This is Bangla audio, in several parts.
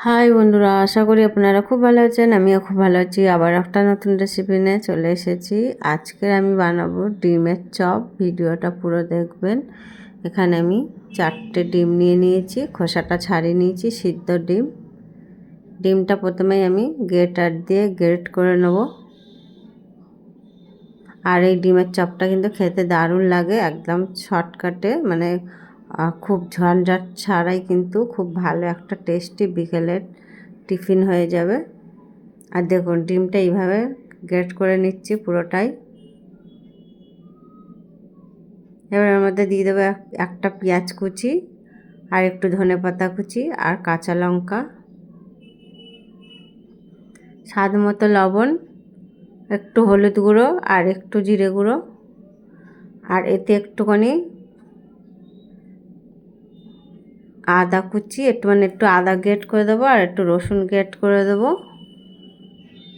হাই বন্ধুরা, আশা করি আপনারা খুব ভালো আছেন। আমিও খুব ভালো আছি। আবার একটা নতুন রেসিপি নিয়ে চলে এসেছি। আজকে আমি বানাবো ডিমের চপ। ভিডিওটা পুরো দেখবেন। এখানে আমি 4টে ডিম নিয়ে নিয়েছি, খোসাটা ছাড়িয়ে নিয়েছি, সিদ্ধ ডিম। ডিমটা প্রথমেই আমি গ্রেটার দিয়ে গ্রেট করে নেব। আর এই ডিমের চপটা কিন্তু খেতে দারুণ লাগে, একদম শর্টকাটে, মানে খুব ঝঞ্ঝাট ছাড়াই কিন্তু খুব ভালো একটা টেস্টি বিকেলের টিফিন হয়ে যাবে। আর দেখুন ডিমটা এইভাবে গ্রেট করে নিচ্ছি পুরোটাই। এবার এর মধ্যে দিয়ে দেবো একটা পেঁয়াজ কুচি, আর একটু ধনেপাতা কুচি, আর কাঁচা লঙ্কা, স্বাদ মতো লবণ, একটু হলুদ গুঁড়ো, আর একটু জিরে গুঁড়ো, আর এতে একটুখানি আদা কুচি, একটু আদা গ্রেট করে দেবো, আর একটু রসুন গ্রেট করে দেবো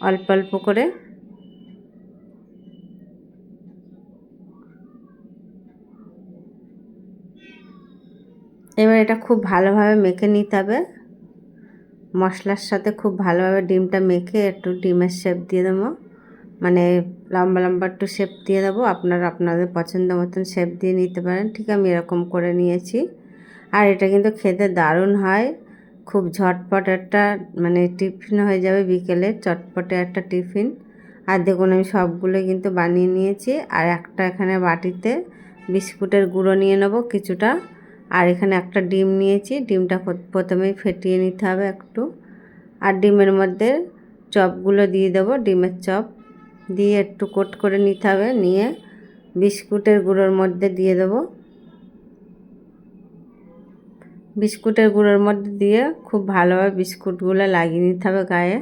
অল্প অল্প করে। এবার এটা খুব ভালোভাবে মেখে নিতে হবে মশলার সাথে। খুব ভালোভাবে ডিমটা মেখে একটু ডিমের শেপ দিয়ে দেবো, মানে লম্বা লম্বা একটু শেপ দিয়ে দেবো। আপনারা আপনাদের পছন্দ মতন শেপ দিয়ে নিতে পারেন। ঠিক আমি এরকম করে নিয়েছি। আর এটা কিন্তু খেতে দারুণ হয়, খুব ঝটপট একটা মানে টিফিন হয়ে যাবে বিকেলে, চটপটে একটা টিফিন। আর দেখুন আমি সবগুলো কিন্তু বানিয়ে নিয়েছি। আর একটা এখানে বাটিতে বিস্কুটের গুঁড়ো নিয়ে নেব কিছুটা। আর এখানে একটা ডিম নিয়েছি, ডিমটা প্রথমেই ফেটিয়ে নিতে হবে একটু। আর ডিমের মধ্যে চপগুলো দিয়ে দেবো, ডিমের চপ দিয়ে একটু কোট করে নিতে হবে। নিয়ে বিস্কুটের গুঁড়োর মধ্যে দিয়ে দেবো, বিস্কুটের গুঁড়োর মধ্যে দিয়ে খুব ভালোভাবে বিস্কুটগুলো লাগিয়ে নিতে হবে গায়ে।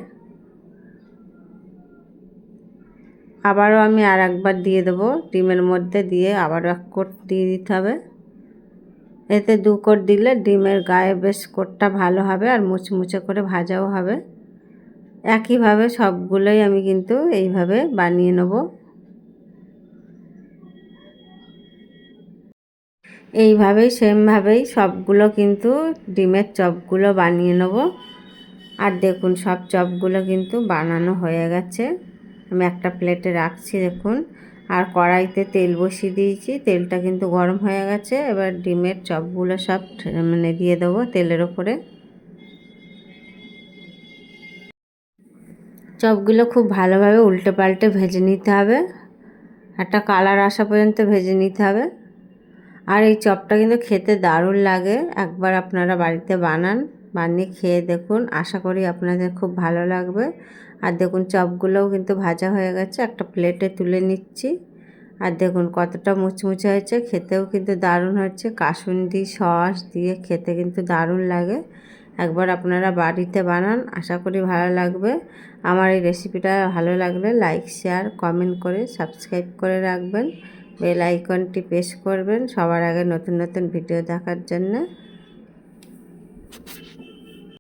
আবারও আমি আর একবার দিয়ে দেবো ডিমের মধ্যে, দিয়ে আবারও এক কোট দিয়ে দিতে হবে। এতে 2 কোট দিলে ডিমের গায়ে বেশ কোটটা ভালো হবে, আর মুচমুচে করে ভাজাও হবে। একইভাবে সবগুলোই আমি কিন্তু এইভাবে বানিয়ে নেব। এইভাবেই সেমভাবেই সবগুলো কিন্তু ডিমের চপগুলো বানিয়ে নেব। আর দেখুন সব চপগুলো কিন্তু বানানো হয়ে গেছে। আমি একটা প্লেটে রাখছি দেখুন। আর কড়াইতে তেল বসিয়ে দিয়েছি, তেলটা কিন্তু গরম হয়ে গেছে। এবার ডিমের চপগুলো সব মানে দিয়ে দেবো তেলের ওপরে। চপগুলো খুব ভালোভাবে উল্টে পাল্টে ভেজে নিতে হবে, একটা কালার আসা পর্যন্ত ভেজে নিতে হবে। আর এই চপটা কিন্তু খেতে দারুণ লাগে, একবার আপনারা বাড়িতে বানান, বানিয়ে খেয়ে দেখুন। আশা করি আপনাদের খুব ভালো লাগবে। আর দেখুন চপগুলোও কিন্তু ভাজা হয়ে গেছে, একটা প্লেটে তুলে নিচ্ছি। আর দেখুন কতটা মুচমুচে হয়েছে, খেতেও কিন্তু দারুণ হচ্ছে। কাসুন্দি সস দিয়ে খেতে কিন্তু দারুণ লাগে। একবার আপনারা বাড়িতে বানান, আশা করি ভালো লাগবে। আমার এই রেসিপিটা ভালো লাগলে লাইক শেয়ার কমেন্ট করে সাবস্ক্রাইব করে রাখবেন। বেল আইকনটি প্রেস করবেন সবার আগে নতুন নতুন ভিডিও দেখার জন্য।